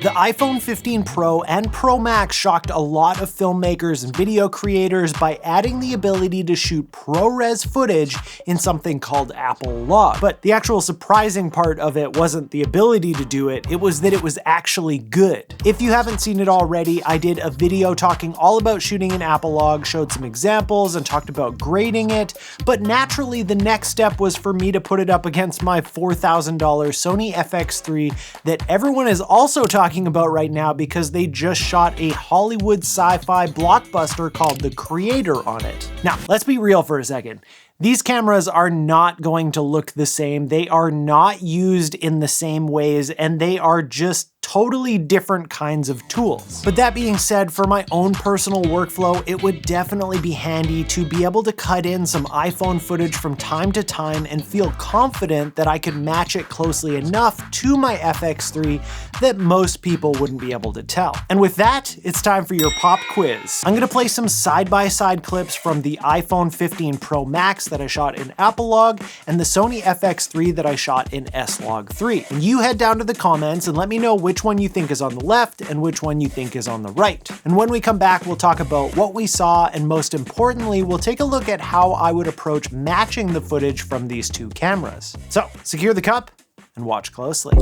The iPhone 15 Pro and Pro Max shocked a lot of filmmakers and video creators by adding the ability to shoot ProRes footage in something called Apple Log. But the actual surprising part of it wasn't the ability to do it, it was that it was actually good. If you haven't seen it already, I did a video talking all about shooting in Apple Log, showed some examples, and talked about grading it, but naturally the next step was for me to put it up against my $4,000 Sony FX3 that everyone is also talking about right now because they just shot a Hollywood sci-fi blockbuster called The Creator on it. Now, let's be real for a second. These cameras are not going to look the same. They are not used in the same ways, and they are just totally different kinds of tools. But that being said, for my own personal workflow, it would definitely be handy to be able to cut in some iPhone footage from time to time and feel confident that I could match it closely enough to my FX3 that most people wouldn't be able to tell. And with that, it's time for your pop quiz. I'm gonna play some side-by-side clips from the iPhone 15 Pro Max that I shot in Apple Log and the Sony FX3 that I shot in S-Log 3. And you head down to the comments and let me know which one you think is on the left and which one you think is on the right. And when we come back, we'll talk about what we saw, and most importantly, we'll take a look at how I would approach matching the footage from these two cameras. So, secure the cup and watch closely.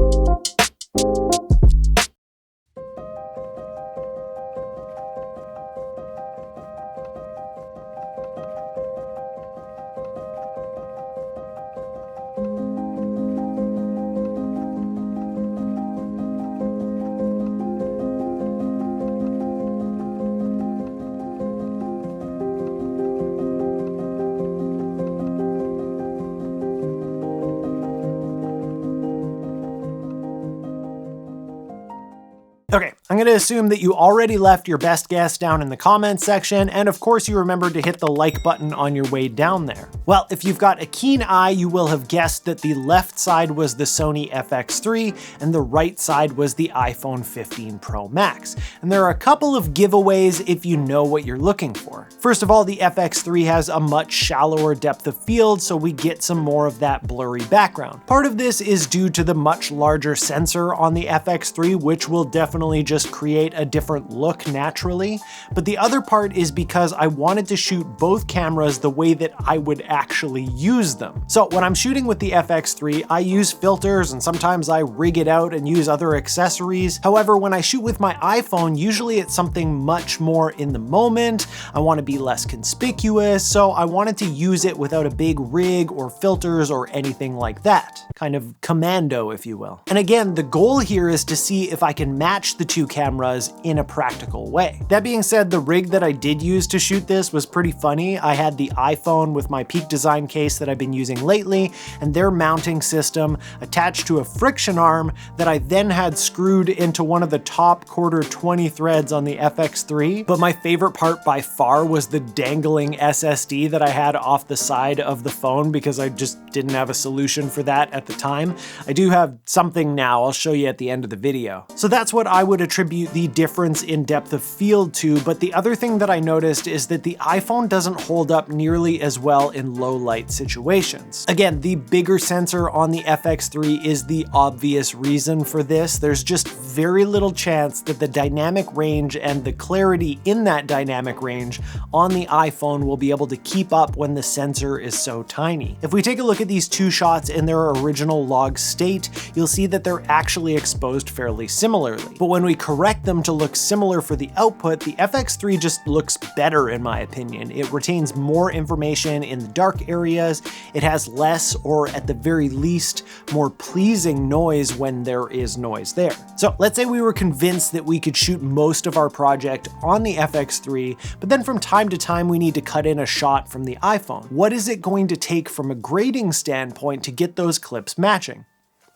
Okay, I'm going to assume that you already left your best guess down in the comments section, and of course you remembered to hit the like button on your way down there. Well, if you've got a keen eye, you will have guessed that the left side was the Sony FX3 and the right side was the iPhone 15 Pro Max. And there are a couple of giveaways if you know what you're looking for. First of all, the FX3 has a much shallower depth of field, so we get some more of that blurry background. Part of this is due to the much larger sensor on the FX3, which will definitely just create a different look naturally, but the other part is because I wanted to shoot both cameras the way that I would actually use them. So when I'm shooting with the FX3, I use filters and sometimes I rig it out and use other accessories. However, when I shoot with my iPhone, usually it's something much more in the moment. I want to be less conspicuous, so I wanted to use it without a big rig or filters or anything like that. Kind of commando, if you will. And again, the goal here is to see if I can match the two cameras in a practical way. That being said, the rig that I did use to shoot this was pretty funny. I had the iPhone with my Peak Design case that I've been using lately, and their mounting system attached to a friction arm that I then had screwed into one of the top quarter 20 threads on the FX3. But my favorite part by far was the dangling SSD that I had off the side of the phone because I just didn't have a solution for that at the time. I do have something now, I'll show you at the end of the video. So that's what I would attribute the difference in depth of field to, but the other thing that I noticed is that the iPhone doesn't hold up nearly as well in low light situations. Again, the bigger sensor on the FX3 is the obvious reason for this. There's just very little chance that the dynamic range and the clarity in that dynamic range on the iPhone will be able to keep up when the sensor is so tiny. If we take a look at these two shots in their original log state, you'll see that they're actually exposed fairly similarly. But when we correct them to look similar for the output, the FX3 just looks better in my opinion. It retains more information in the dark areas, it has less, or at the very least, more pleasing noise when there is noise there. So let's say we were convinced that we could shoot most of our project on the FX3, but then from time to time we need to cut in a shot from the iPhone. What is it going to take from a grading standpoint to get those clips matching?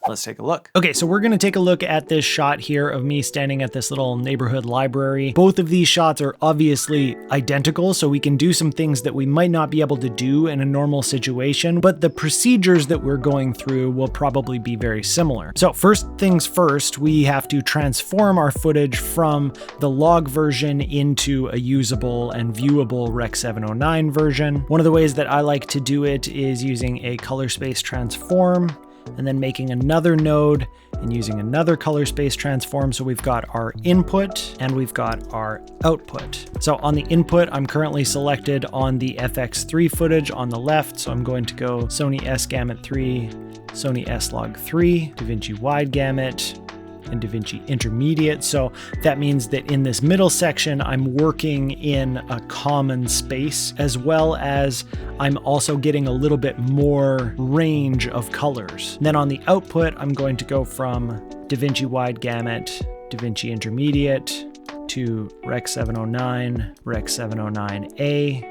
Let's take a look. Okay, so we're gonna take a look at this shot here of me standing at this little neighborhood library. Both of these shots are obviously identical, so we can do some things that we might not be able to do in a normal situation, but the procedures that we're going through will probably be very similar. So first things first, we have to transform our footage from the log version into a usable and viewable Rec 709 version. One of the ways that I like to do it is using a color space transform. and then making another node and using another color space transform. So we've got our input and we've got our output. So on the input, I'm currently selected on the FX3 footage on the left. So I'm going to go Sony S-Gamut3, Sony S-Log3, DaVinci Wide Gamut, and DaVinci Intermediate. So that means that in this middle section, I'm working in a common space, as well as I'm also getting a little bit more range of colors. And then on the output, I'm going to go from DaVinci Wide Gamut, DaVinci Intermediate to Rec 709, Rec 709A.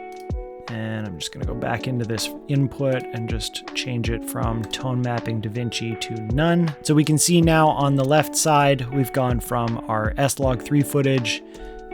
And I'm just going to go back into this input and just change it from tone mapping DaVinci to none. So we can see now on the left side, we've gone from our S-Log3 footage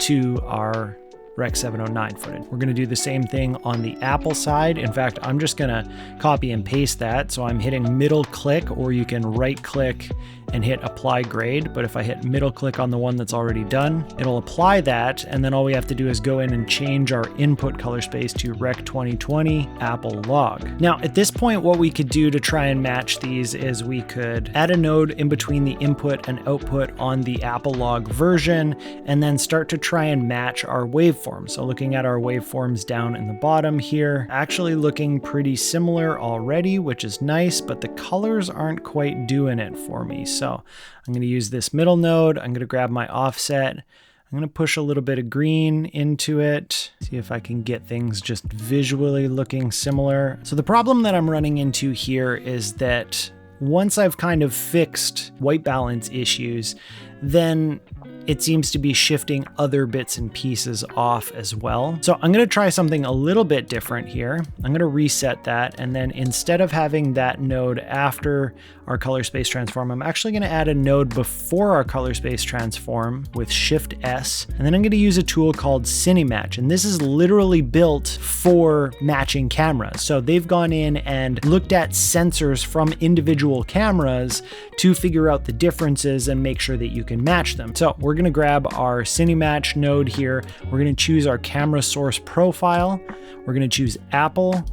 to our Rec 709 footage. We're going to do the same thing on the Apple side. In fact, I'm just going to copy and paste that. So I'm hitting middle click, or you can right click and hit apply grade. But if I hit middle click on the one that's already done, it'll apply that. And then all we have to do is go in and change our input color space to Rec 2020 Apple Log. Now at this point, what we could do to try and match these is we could add a node in between the input and output on the Apple Log version, and then start to try and match our waveforms. So looking at our waveforms down in the bottom here, actually looking pretty similar already, which is nice, but the colors aren't quite doing it for me. So I'm going to use this middle node. I'm going to grab my offset. I'm going to push a little bit of green into it, see if I can get things just visually looking similar. So the problem that I'm running into here is that once I've kind of fixed white balance issues, then it seems to be shifting other bits and pieces off as well. So I'm going to try something a little bit different here. I'm going to reset that. And then instead of having that node after our color space transform, I'm actually going to add a node before our color space transform with Shift S. And then I'm going to use a tool called Cinematch. And this is literally built for matching cameras. So they've gone in and looked at sensors from individual cameras to figure out the differences and make sure that you can match them. So we're going to grab our Cinematch node here. We're going to choose our camera source profile. We're going to choose Apple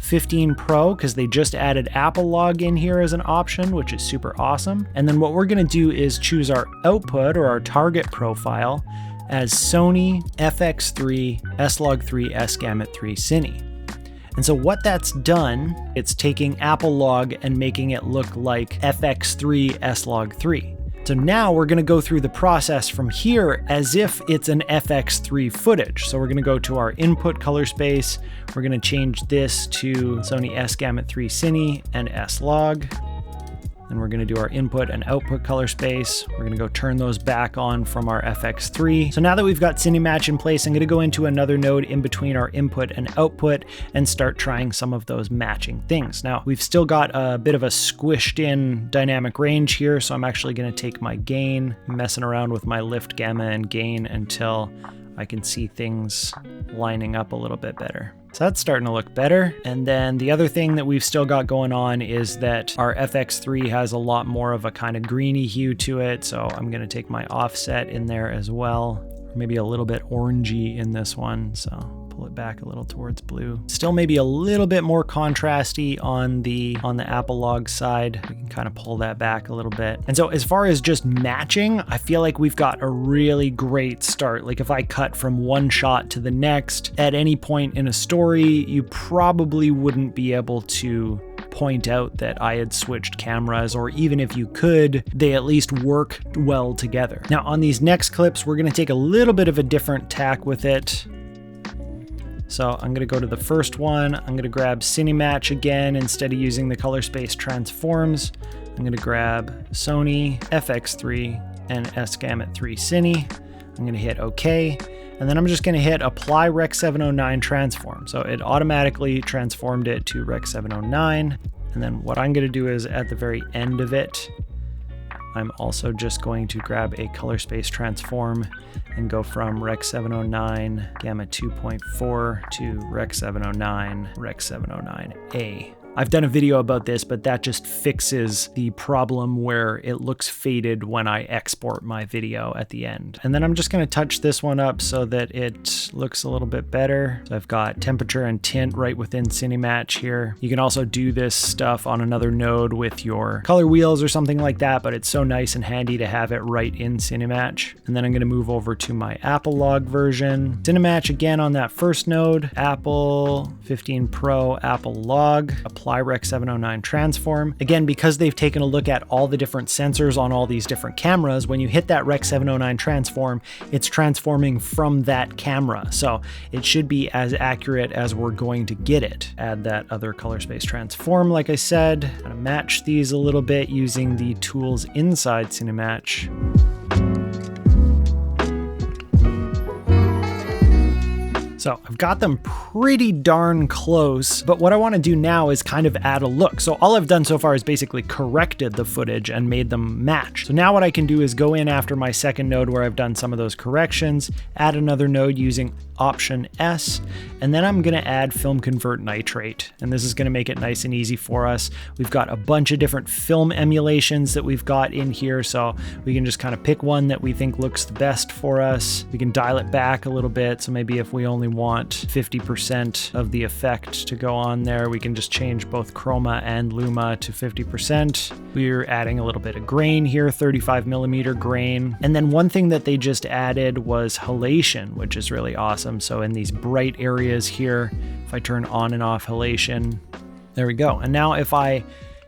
15 Pro because they just added Apple Log in here as an option, which is super awesome. And then what we're going to do is choose our output or our target profile as Sony FX3 S-Log3 S-Gamut3 Cine. And so what that's done, it's taking Apple Log and making it look like FX3 S-Log3. So now we're going to go through the process from here as if it's an FX3 footage. So we're going to go to our input color space. We're going to change this to Sony S-Gamut3 Cine and S-Log. And we're going to do our input and output color space. We're going to go turn those back on from our FX3. So now that we've got Cinematch in place, I'm going to go into another node in between our input and output and start trying some of those matching things. Now we've still got a bit of a squished in dynamic range here. So I'm actually going to take my gain, messing around with my lift, gamma, and gain until I can see things lining up a little bit better. So that's starting to look better. And then the other thing that we've still got going on is that our FX3 has a lot more of a kind of greeny hue to it. So I'm going to take my offset in there as well. Maybe a little bit orangey in this one. So pull it back a little towards blue. Still maybe a little bit more contrasty on the Apple Log side. We can kind of pull that back a little bit. And so as far as just matching, I feel like we've got a really great start. Like if I cut from one shot to the next at any point in a story, you probably wouldn't be able to point out that I had switched cameras, or even if you could, they at least work well together. Now on these next clips, we're going to take a little bit of a different tack with it. So I'm going to go to the first one. I'm going to grab Cinematch again. Instead of using the color space transforms, I'm going to grab Sony FX3 and S-Gamut3 Cine. I'm going to hit OK. And then I'm just going to hit apply Rec 709 transform. So it automatically transformed it to Rec 709. And then what I'm going to do is at the very end of it, I'm also just going to grab a color space transform and go from Rec 709 Gamma 2.4 to Rec 709 Rec 709A. I've done a video about this, but that just fixes the problem where it looks faded when I export my video at the end. And then I'm just gonna touch this one up so that it looks a little bit better. So I've got temperature and tint right within Cinematch here. You can also do this stuff on another node with your color wheels or something like that, but it's so nice and handy to have it right in Cinematch. And then I'm gonna move over to my Apple log version. Cinematch again on that first node, Apple 15 Pro, Apple log, apply Rec 709 transform. Again, because they've taken a look at all the different sensors on all these different cameras, when you hit that Rec 709 transform, it's transforming from that camera. So it should be as accurate as we're going to get it. Add that other color space transform, like I said. I'm gonna match these a little bit using the tools inside Cinematch. So I've got them pretty darn close, but what I want to do now is kind of add a look. So all I've done so far is basically corrected the footage and made them match. So now what I can do is go in after my second node where I've done some of those corrections, add another node using Option S, and then I'm going to add FILMCONVERT nitrate. And this is going to make it nice and easy for us. We've got a bunch of different film emulations that we've got in here, so we can just kind of pick one that we think looks the best for us. We can dial it back a little bit, so maybe if we only want 50% of the effect to go on there, we can just change both chroma and luma to 50%. We're adding a little bit of grain here, 35mm grain. And then one thing that they just added was halation, which is really awesome. So in these bright areas here, if I turn on and off halation, there we go. And now if I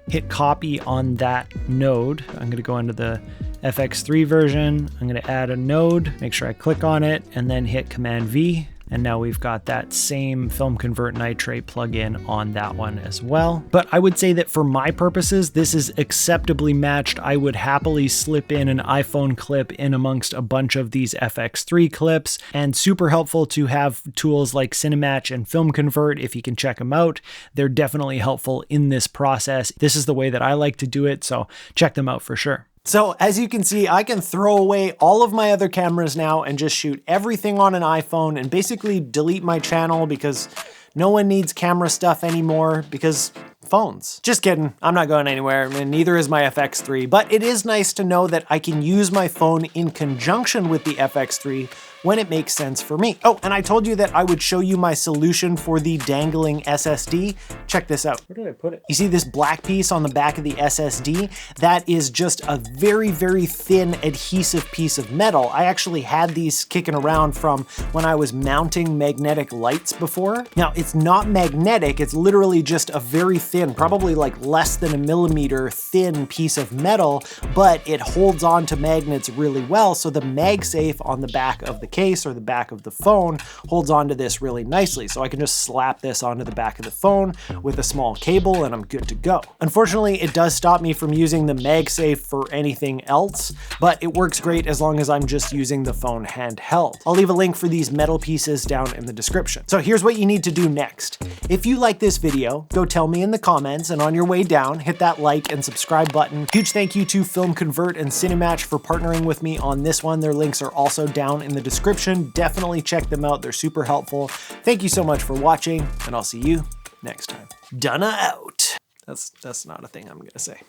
hit copy on that node, I'm going to go into the FX3 version. I'm going to add a node, make sure I click on it, and then hit Command V. And now we've got that same FILMCONVERT nitrate plugin on that one as well. But I would say that for my purposes, this is acceptably matched. I would happily slip in an iPhone clip in amongst a bunch of these FX3 clips, and super helpful to have tools like Cinematch and FILMCONVERT if you can check them out. They're definitely helpful in this process. This is the way that I like to do it, so check them out for sure. So as you can see, I can throw away all of my other cameras now and just shoot everything on an iPhone and basically delete my channel because no one needs camera stuff anymore because phones. Just kidding, I'm not going anywhere, and neither is my FX3, but it is nice to know that I can use my phone in conjunction with the FX3 when it makes sense for me. Oh, and I told you that I would show you my solution for the dangling SSD. Check this out. Where did I put it? You see this black piece on the back of the SSD? That is just a very, very thin adhesive piece of metal. I actually had these kicking around from when I was mounting magnetic lights before. Now, it's not magnetic, it's literally just a very thin, probably like less than a millimeter thin piece of metal, but it holds on to magnets really well, so the MagSafe on the back of the case or the back of the phone holds onto this really nicely. So I can just slap this onto the back of the phone with a small cable and I'm good to go. Unfortunately, it does stop me from using the MagSafe for anything else, but it works great as long as I'm just using the phone handheld. I'll leave a link for these metal pieces down in the description. So here's what you need to do next. If you like this video, go tell me in the comments, and on your way down, hit that like and subscribe button. Huge thank you to FILMCONVERT and Cinematch for partnering with me on this one. Their links are also down in the description. Definitely check them out. They're super helpful. Thank you so much for watching, and I'll see you next time. Dunna out. That's not a thing I'm gonna say.